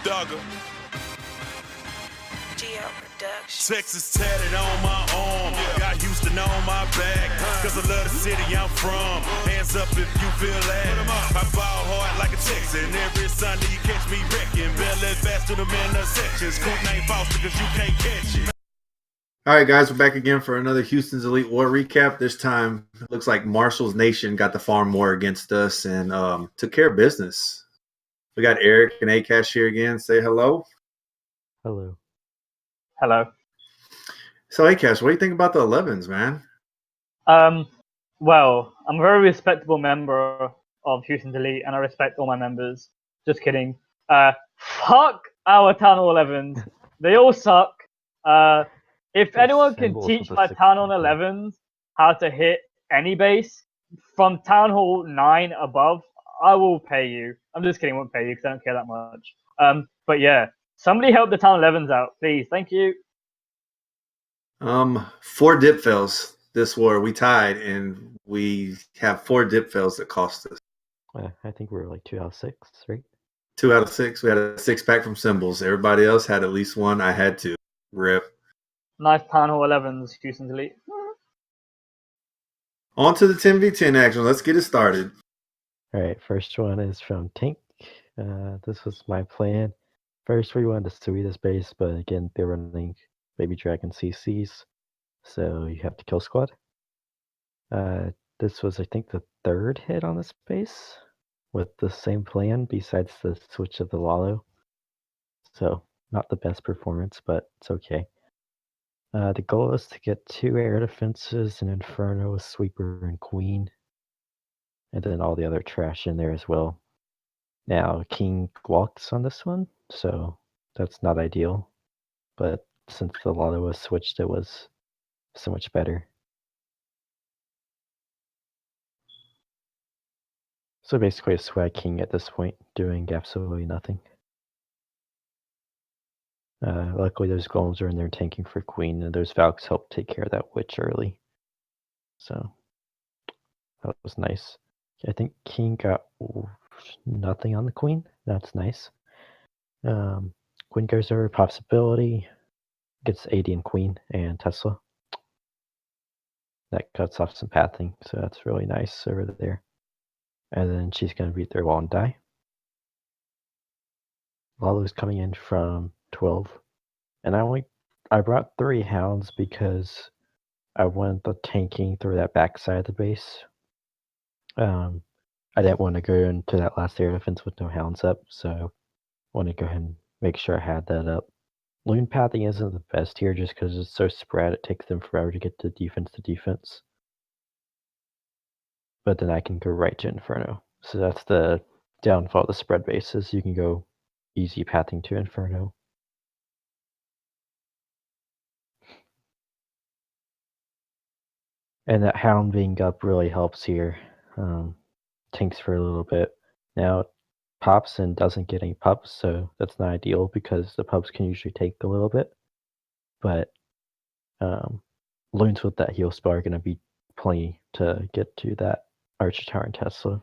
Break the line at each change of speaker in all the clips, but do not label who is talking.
Thugger. Texas tatted on my arm, got Houston on my back, cause I love the city I'm from. Hands up if you feel that. I ball hard like a Texan. Every Sunday you catch me wrecking. Belly fast to the intersections. Coop name Foster cause you can't catch it.
All right, guys, we're back again for another Houston's Elite War recap. This time, it looks like Marshals'Nation got the farm war against us and took care of business. We got Eric and Akash here again. Say hello.
Hello.
Hello.
So, Akash, what do you think about the 11s, man?
Well, I'm a very respectable member of Houston's Elite, and I respect all my members. Just kidding. Fuck our Town Hall 11s. They all suck. If anyone can teach my Town Hall 11s how to hit any base from Town Hall 9 above, I will pay you. I'm just kidding, I won't pay you because I don't care that much. But yeah, somebody help the Town 11s out, please. Thank you.
4 dip fails this war. We tied, and we have 4 dip fails that cost us.
I think we were like 2 out of 6, right?
2 out of 6. We had a 6-pack from Symbols. Everybody else had at least one. I had 2. Rip.
Nice Town Hall 11s, Houston's Elite.
On to the 10v10 action. Let's get it started.
All right, first one is from Tink. This was my plan. First, we wanted to sweep this base, but again, they're running Baby Dragon CCs, so you have to kill squad. This was, I think, the 3rd hit on this base with the same plan besides the switch of the Lalo. So, not the best performance, but it's okay. The goal is to get 2 air defenses, an Inferno, a Sweeper, and Queen. And then all the other trash in there as well. Now, King walks on this one, so that's not ideal. But since the Lalo was switched, it was so much better. So basically a swag king at this point, doing absolutely nothing. Luckily those golems are in there tanking for queen, and those Valks help take care of that witch early. So that was nice. I think king got nothing on the queen. That's nice. Queen goes over, pops ability, gets AD and queen and Tesla. That cuts off some pathing, so that's really nice over there. And then she's going to beat their wall and die. Lalo's coming in from 12. And I brought 3 hounds because I wanted the tanking through that backside of the base. I didn't want to go into that last air defense with no hounds up, so I want to go ahead and make sure I had that up. Loon pathing isn't the best here just because it's so spread, it takes them forever to get to defense. But then I can go right to Inferno. So that's the downfall of the spread bases. You can go easy pathing to Inferno. And that hound being up really helps here. Tanks for a little bit. Now it pops and doesn't get any pups, so that's not ideal because the pups can usually take a little bit. But loons with that heal spell are going to be plenty to get to that Archer Tower and Tesla.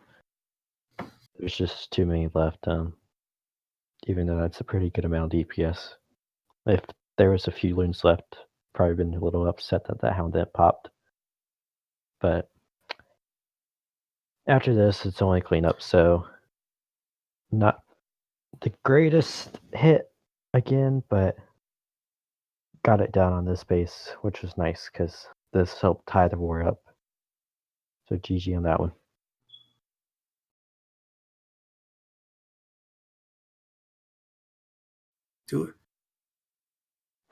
There's just too many left, even though that's a pretty good amount of DPS. If there was a few loons left, probably been a little upset that that hound didn't popped. But after this, it's only cleanup, so not the greatest hit again, but got it down on this base, which was nice because this helped tie the war up. So GG on that one.
Do it.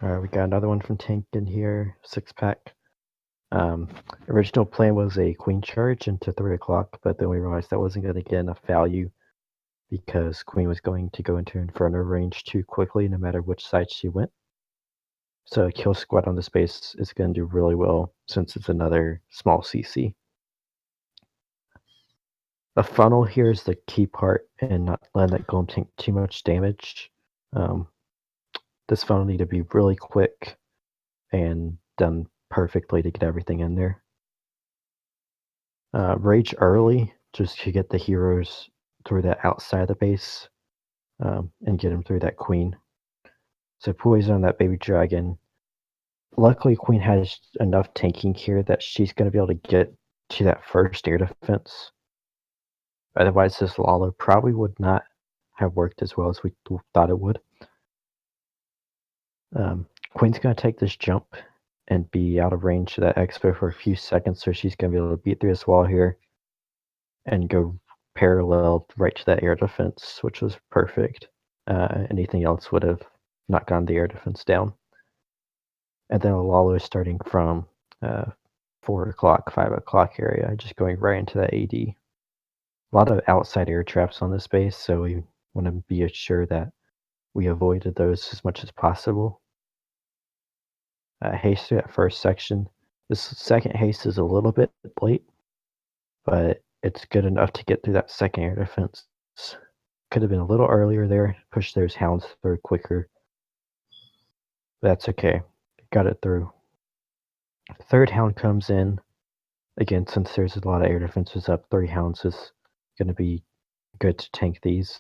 Alright, we got another one from Tank in here, 6-pack. Original plan was a queen charge into 3 o'clock, but then we realized that wasn't going to get enough value because queen was going to go into Inferno range too quickly no matter which side she went. So a kill squad on this base is going to do really well since it's another small CC. The funnel here is the key part and not letting that golem tank too much damage. This funnel need to be really quick and done perfectly to get everything in there. Rage early just to get the heroes through that outside of the base and get him through that queen. So poison on that baby dragon. Luckily, queen has enough tanking here that she's going to be able to get to that first air defense. Otherwise, this Lalo probably would not have worked as well as we thought it would. Queen's going to take this jump and be out of range of that expo for a few seconds, so she's going to be able to beat through this wall here and go parallel right to that air defense, which was perfect. Anything else would have not gotten the air defense down. And then Lalo is starting from 4 o'clock, 5 o'clock area, just going right into that AD. A lot of outside air traps on this base, so we want to be sure that we avoided those as much as possible. Haste through that first section. This second haste is a little bit late, but it's good enough to get through that second air defense. Could have been a little earlier there, push those hounds through quicker. But that's okay. Got it through. Third hound comes in. Again, since there's a lot of air defenses up, 3 hounds is going to be good to tank these.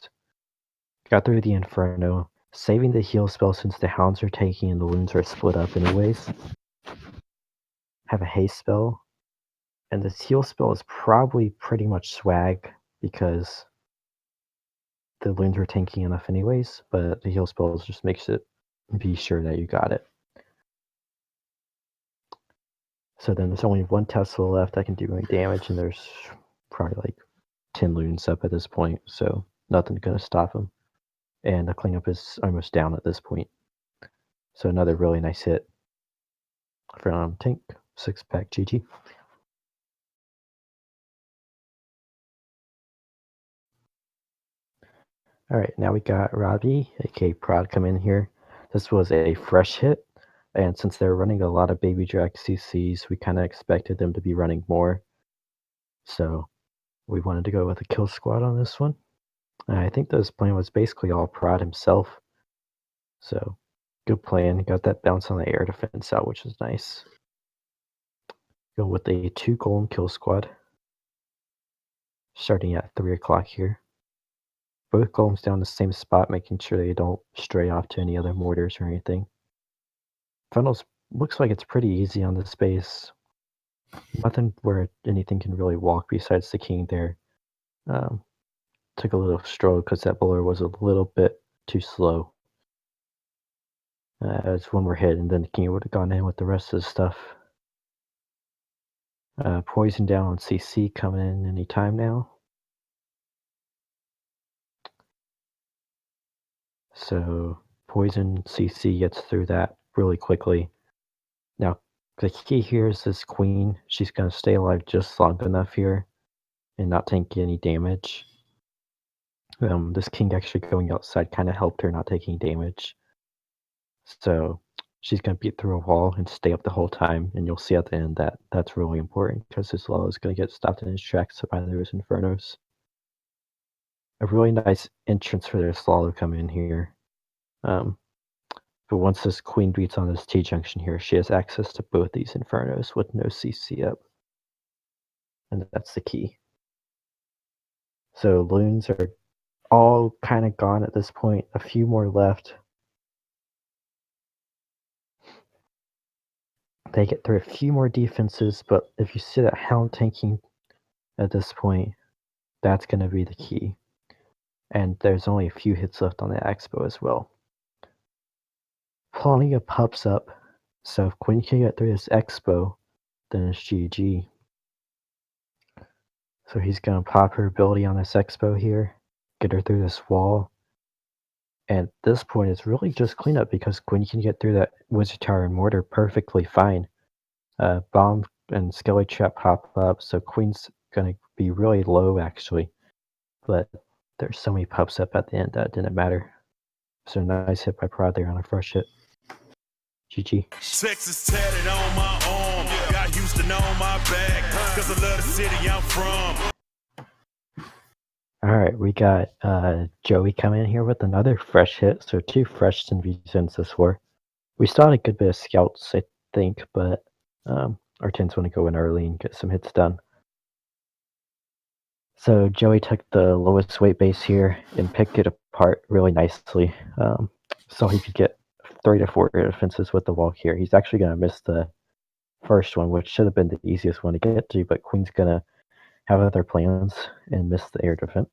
Got through the Inferno, saving the heal spell since the hounds are taking and the wounds are split up anyways. Have a haste spell, and this heal spell is probably pretty much swag because the wounds are tanking enough anyways, but the heal spell just makes it be sure that you got it. So then there's only 1 Tesla left that can do any damage, and there's probably like 10 loons up at this point, so nothing's going to stop him. And the cleanup is almost down at this point. So another really nice hit from Tank, 6-pack GG. Alright, now we got Robbie, aka Prod, come in here. This was a fresh hit, and since they're running a lot of baby drag CCs, we kind of expected them to be running more. So we wanted to go with a kill squad on this one. I think this plan was basically all Prod himself. So good plan. Got that bounce on the air defense out, which was nice. Go with a 2 golem kill squad. Starting at 3 o'clock here. Both golems down the same spot, making sure they don't stray off to any other mortars or anything. Funnels looks like it's pretty easy on this base. Nothing where anything can really walk besides the king there. Took a little stroll because that bowler was a little bit too slow. As one more hit, and then the king would have gone in with the rest of the stuff. Poison down on CC coming in anytime now. So poison CC gets through that really quickly. Now the key here is this queen. She's going to stay alive just long enough here and not take any damage. This king actually going outside kind of helped her not taking damage. So she's going to beat through a wall and stay up the whole time, and you'll see at the end that that's really important because this Lalo is going to get stopped in his tracks by those Infernos. A really nice entrance for this Lalo coming in here. But once this queen beats on this T-junction here, she has access to both these Infernos with no CC up. And that's the key. So loons are all kind of gone at this point. A few more left. They get through a few more defenses, but if you see that hound tanking at this point, that's going to be the key. And there's only a few hits left on the expo as well. Plenty of pups up, so if Quinn can get through this expo, then it's GG. So he's going to pop her ability on this expo here, get her through this wall. And at this point, it's really just cleanup because Quinn can get through that Wizard Tower and Mortar perfectly fine. Bomb and Skelly Trap pop up, so Queen's going to be really low actually. But there's so many pups up at the end that it didn't matter. So nice hit by Prod there on a fresh hit. GG.
Texas tatted on my arm, got Houston on my back, cause I love the city I'm from.
Alright, we got Joey coming in here with another fresh hit, so 2 fresh invasions this war. We still had a good bit of scouts, I think, but our 10s want to go in early and get some hits done. So Joey took the lowest weight base here and picked it apart really nicely. So he could get 3 to 4 air defenses with the wall here. He's actually going to miss the first one, which should have been the easiest one to get to, but Queen's going to have other plans and miss the air defense.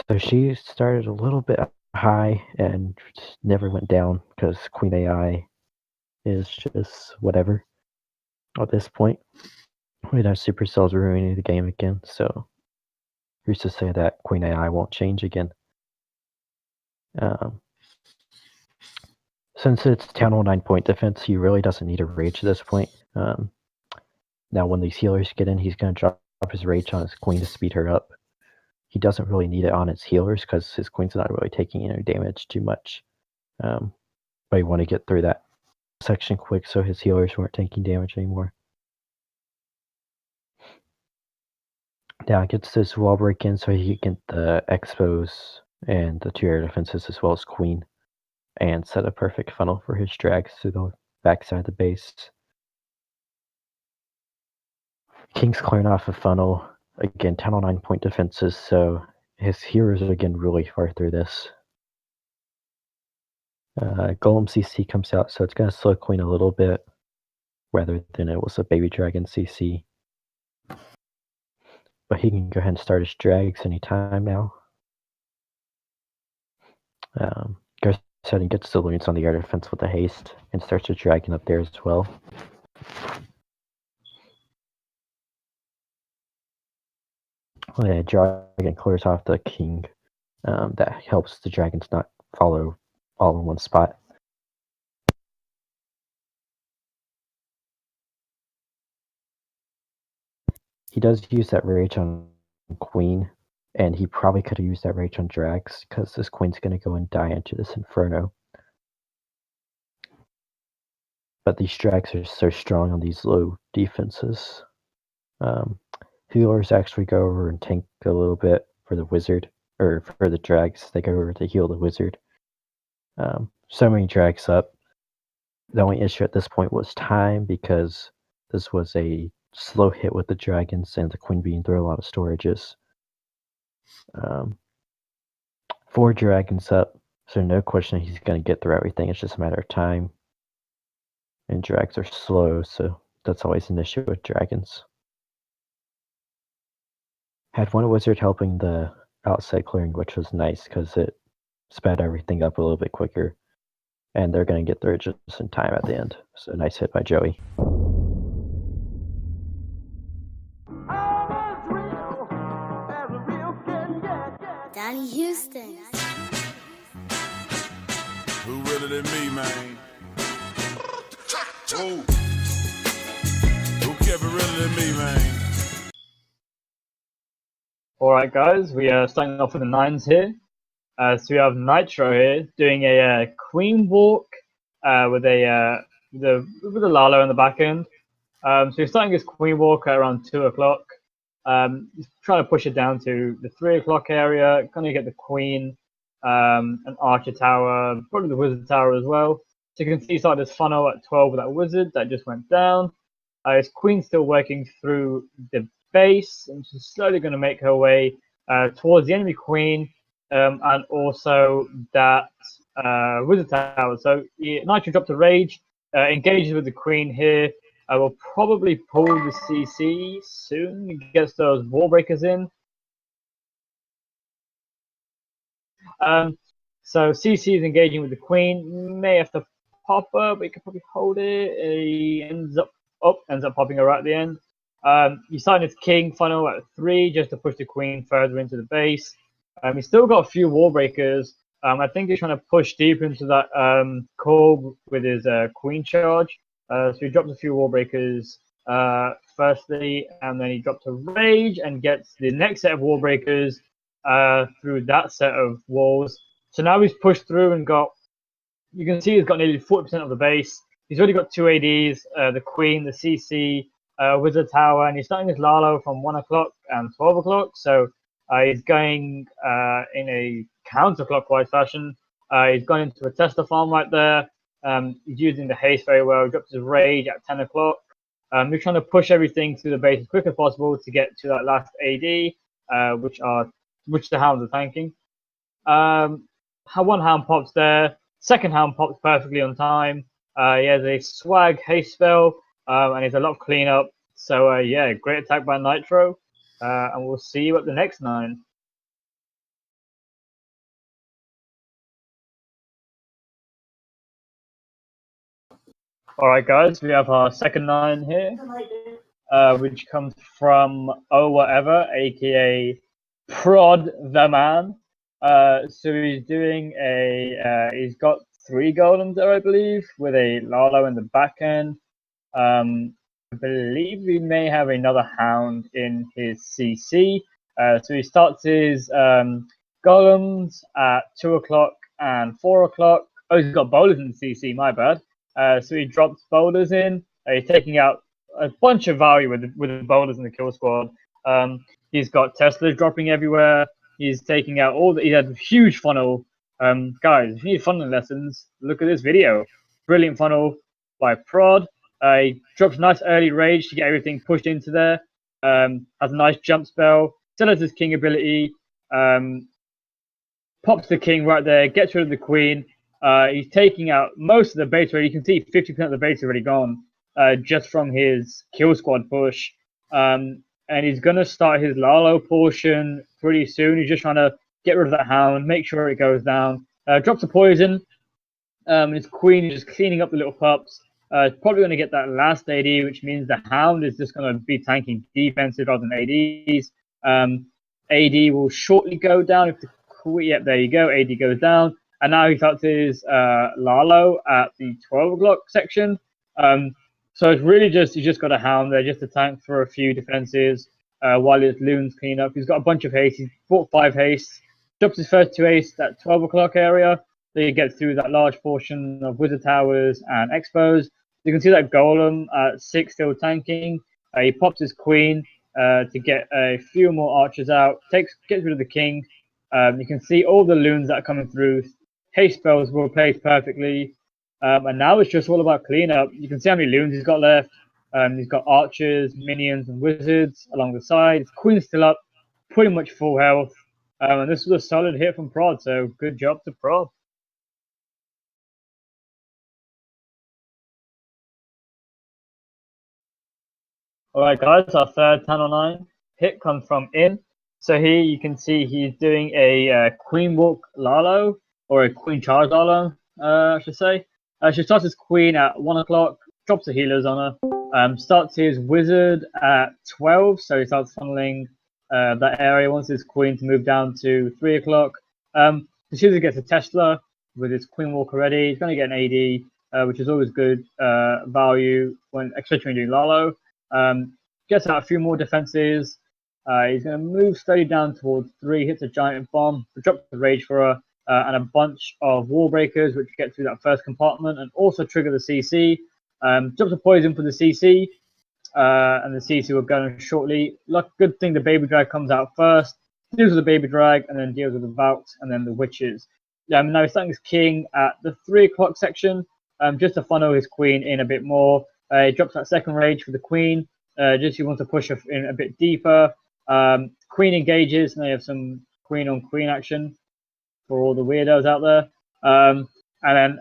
So she started a little bit high and just never went down because Queen AI is just whatever at this point. We know Supercell's ruining the game again, so who's to say that Queen AI won't change again? Since it's Town Hall 9-point defense, he really doesn't need a rage at this point. Now when these healers get in, he's going to drop his rage on his Queen to speed her up. He doesn't really need it on his healers because his Queen's not really taking any damage too much. But he want to get through that section quick so his healers weren't taking damage anymore. Now it gets this wall break in so he can get the expos and the 2 air defenses as well as Queen and set a perfect funnel for his drags through the backside of the base. King's clearing off a funnel. Again, 10 on 9-point defenses, so his heroes are again really far through this. Golem CC comes out, so it's going to slow Queen a little bit rather than it was a Baby Dragon CC. But he can go ahead and start his drags anytime now. Goes ahead and gets the loons on the air defense with a haste and starts a dragon up there as well. Yeah, dragon clears off the king. That helps the dragons not follow all in one spot. He does use that rage on Queen, and he probably could have used that rage on drags because this Queen's going to go and die into this Inferno. But these drags are so strong on these low defenses. Healers actually go over and tank a little bit for the wizard, or for the drags. They go over to heal the wizard. So many drags up. The only issue at this point was time because this was a slow hit with the dragons and the Queen being through a lot of storages. 4 dragons up, so no question he's going to get through everything. It's just a matter of time. And drags are slow, so that's always an issue with dragons. Had one wizard helping the outside clearing, which was nice because it sped everything up a little bit quicker. And they're going to get through it just in time at the end. So nice hit by Joey.
Donnie Houston.
Who realer than me, man? Who kept it realer than me, man?
Alright guys, we are starting off with the 9s here. So we have Nitro here doing a Queen walk with a Lalo in the back end. So he's starting his Queen walk at around 2 o'clock. He's trying to push it down to the 3 o'clock area. Going to get the Queen, an Archer Tower, probably the Wizard Tower as well. So you can see he started his funnel at 12 with that Wizard that just went down. His Queen's still working through the base, and she's slowly going to make her way towards the enemy Queen. And also that Wizard Tower. So Nitro dropped a Rage, engages with the Queen here. Will probably pull the CC soon, gets those wall breakers in. So CC is engaging with the Queen, may have to pop her, but he can probably hold it. He ends up popping her right at the end. He's starting his King funnel at 3 just to push the Queen further into the base. He's still got a few wall breakers. I think he's trying to push deep into that core with his Queen charge. So he drops a few wall breakers firstly, and then he drops a Rage and gets the next set of wall breakers through that set of walls. So now he's pushed through and got, you can see he's got nearly 40% of the base. He's already got 2 ADs, the Queen, the CC, Wizard Tower, and he's starting his Lalo from 1 o'clock and 12 o'clock. So he's going in a counterclockwise fashion. He's gone into a Tesla farm right there. He's using the haste very well. He drops his Rage at 10 o'clock. We're trying to push everything to the base as quick as possible to get to that last AD, which the hounds are tanking. One hound pops there. Second hound pops perfectly on time. He has a swag haste spell, and he's a lot of cleanup. So yeah, great attack by Nitro, and we'll see you at the next 9. All right, guys, we have our second 9 here, which comes from Whatever, aka Prod the Man. So he's doing he's got 3 golems there, I believe, with a Lalo in the back end. I believe we may have another hound in his CC. So he starts his golems at 2 o'clock and 4 o'clock. Oh, he's got bowlers in the CC, my bad. So he drops bowlers in. He's taking out a bunch of value with the bowlers in the kill squad. He's got Teslas dropping everywhere. He's taking out he had a huge funnel. Guys, if you need funneling lessons, look at this video. Brilliant funnel by Prod. He drops a nice early rage to get everything pushed into there. Has a nice jump spell. Still has his king ability. Pops the king right there. Gets rid of the queen. He's taking out most of the beta. You can see 50% of the beta already gone just from his kill squad push. And he's going to start his Lalo portion pretty soon. He's just trying to get rid of that hound, make sure it goes down. Drops a poison. His queen is just cleaning up the little pups. Probably going to get that last AD, which means the hound is just going to be tanking defensive rather than ADs. AD will shortly go down if the queen. Yep, there you go. AD goes down. And now he starts his Lalo at the 12 o'clock section. So it's really he's just got a hound there just to tank for a few defenses while his loons clean up. He's got a bunch of haste. He's bought 5 haste. Drops his first 2 haste at 12 o'clock area. So he gets through that large portion of Wizard Towers and Expos. You can see that Golem at 6 still tanking. He pops his queen to get a few more archers out. Gets rid of the king. You can see all the loons that are coming through. Haste spells were placed perfectly. And now it's just all about cleanup. You can see how many loons he's got left. He's got archers, minions, and wizards along the side. His queen's still up, pretty much full health. And this was a solid hit from Prod, so good job to Prod. All right, guys, our third 10 or 9 hit comes from In. So here you can see he's doing a Queen Walk Lalo, or a Queen Charge Lalo, I should say. She starts his Queen at 1 o'clock, drops the healers on her, starts his Wizard at 12, so he starts funneling that area, wants his Queen to move down to 3 o'clock. As soon as he gets a Tesla with his Queen Walk already, he's going to get an AD, which is always good value, especially when you're doing Lalo. Gets out a few more defenses. He's going to move slowly down towards 3, hits a giant bomb, drops the rage for her, and a bunch of wall breakers, which get through that first compartment and also trigger the CC. Drops a poison for the CC, and the CC will go in shortly. Good thing the baby drag comes out first, deals with the baby drag, and then deals with the Vault, and then the witches. Now he's starting his king at the 3 o'clock section, just to funnel his queen in a bit more. He drops that second rage for the queen, just he wants to push her in a bit deeper. Queen engages, and they have some queen on queen action for all the weirdos out there. And then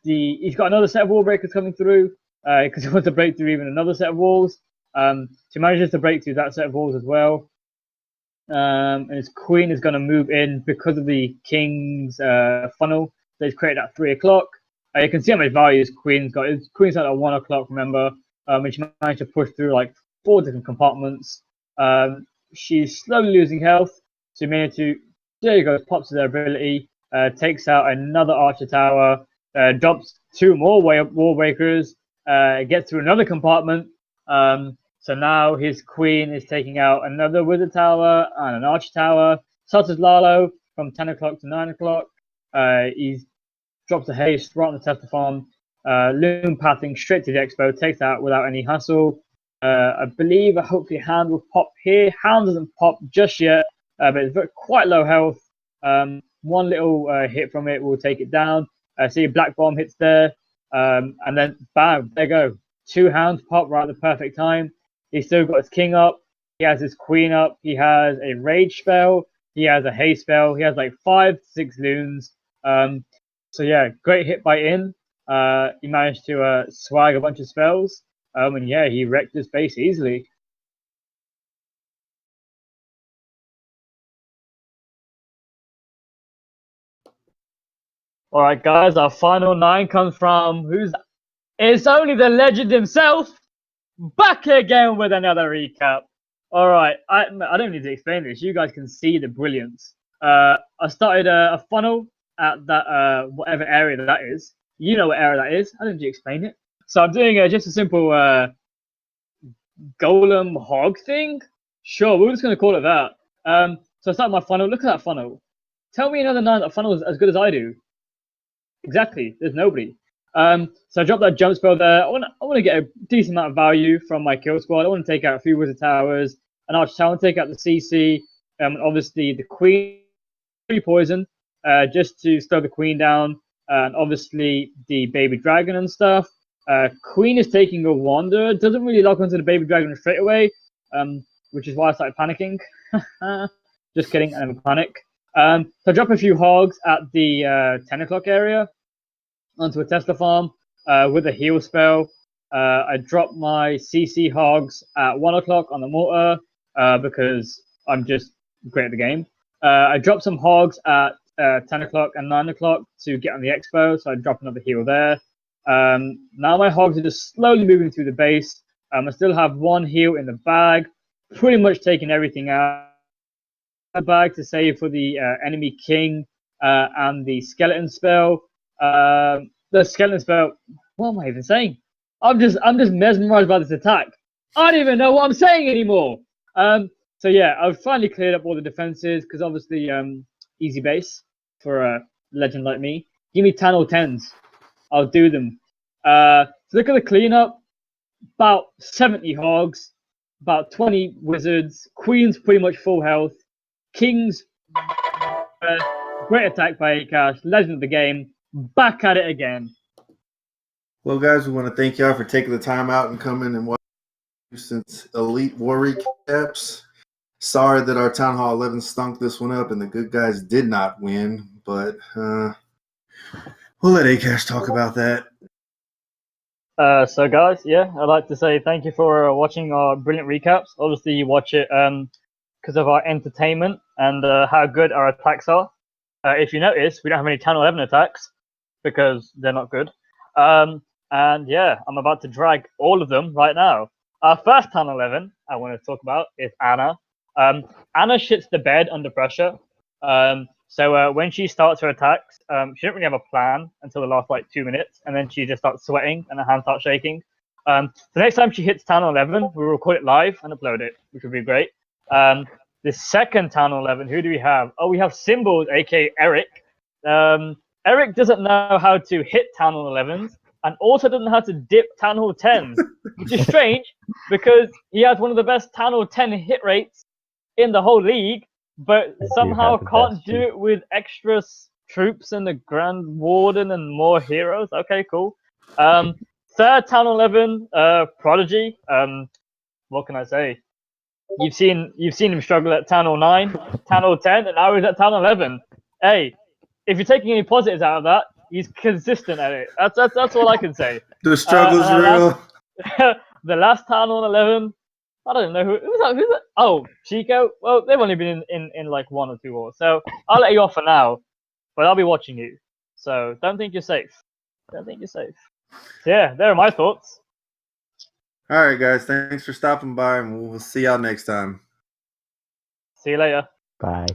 he's got another set of wall breakers coming through, because he wants to break through even another set of walls. So he manages to break through that set of walls as well. And his queen is going to move in because of the king's funnel that he's created at 3 o'clock. You can see how much value his queen's got. His queen's at 1 o'clock, remember, and she managed to push through like 4 different compartments. She's slowly losing health, so you managed to, there you go, pops their ability, takes out another archer tower, drops 2 more wall breakers, gets through another compartment. So now his queen is taking out another wizard tower and an archer tower. Starts his Lalo from 10 o'clock to 9 o'clock. He's drops the haste right on the Tesla farm. Loon pathing straight to the expo, takes out without any hassle. I believe hopefully Hound will pop here. Hound doesn't pop just yet, but it's quite low health. One little hit from it will take it down. See, Black Bomb hits there, and then bam, there you go. 2 hounds pop right at the perfect time. He's still got his king up. He has his queen up. He has a rage spell. He has a haste spell. He has like 5 to 6 loons. So yeah, great hit by in. He managed to swag a bunch of spells. And yeah, he wrecked his base easily. All right, guys, our final 9 comes from it's only the legend himself, back again with another recap. All right, I don't need to explain this. You guys can see the brilliance. I started a funnel at that whatever area that is. You know what area that is. I don't need to explain it. So I'm doing just a simple golem hog thing. Sure, we're just going to call it that. So I start my funnel. Look at that funnel. Tell me another 9 that funnel is as good as I do. Exactly. There's nobody. So I dropped that jump spell there. I want to get a decent amount of value from my kill squad. I want to take out a few wizard towers, and I want to take out the CC. Obviously the queen, poison, just to slow the queen down, and obviously the baby dragon and stuff. Queen is taking a wander. Doesn't really lock onto the baby dragon straight away, which is why I started panicking. Just kidding. I never panic. So I drop a few hogs at the 10 o'clock area onto a Tesla farm with a heal spell. I drop my CC hogs at 1 o'clock on the mortar because I'm just great at the game. I dropped some hogs at 10 o'clock and 9 o'clock to get on the expo, so I drop another heal there. Now my hogs are just slowly moving through the base. I still have 1 heal in the bag, pretty much taking everything out of the bag to save for the enemy king and the skeleton spell. The skeleton spell. What am I even saying? I'm just mesmerized by this attack. I don't even know what I'm saying anymore. So yeah, I've finally cleared up all the defenses because obviously easy base for a legend like me. Give me 10 or 10s. I'll do them. So look at the cleanup. About 70 hogs, about 20 wizards, queens pretty much full health, kings great attack by Akash, legend of the game, back at it again.
Well, guys, we want to thank y'all for taking the time out and coming and watching Houston's Elite War recaps. Sorry that our Town Hall 11 stunk this one up and the good guys did not win, but we'll let Akash talk about that.
So guys, yeah, I'd like to say thank you for watching our brilliant recaps. Obviously, you watch it because of our entertainment and how good our attacks are. If you notice, we don't have any Town 11 attacks because they're not good. And yeah, I'm about to drag all of them right now. Our first Town 11 I want to talk about is Anna. Anna shits the bed under pressure. So when she starts her attacks, she didn't really have a plan until the last like 2 minutes, and then she just starts sweating and her hands start shaking. The next time she hits Town 11, we'll record it live and upload it, which would be great. The second Town 11, who do we have? Oh, we have Symbols, aka Eric. Eric doesn't know how to hit Town Hall 11s and also doesn't know how to dip Town Hall 10s, which is strange because he has one of the best Town Hall 10 hit rates in the whole league, but somehow can't do it with extra troops and the Grand Warden and more heroes. Okay, cool. Third Town 11, Prodigy. What can I say? You've seen him struggle at Town Hall 9, Town Hall 10, and now he's at Town 11. Hey, if you're taking any positives out of that, he's consistent at it. That's all I can say.
The struggle's real.
The last Town Hall 11, I don't know who's that? Oh, Chico. Well, they've only been in like 1 or 2 wars, so I'll let you off for now. But I'll be watching you, so don't think you're safe. Don't think you're safe. So yeah, there are my thoughts.
All right, guys. Thanks for stopping by, and we'll see y'all next time.
See you later.
Bye.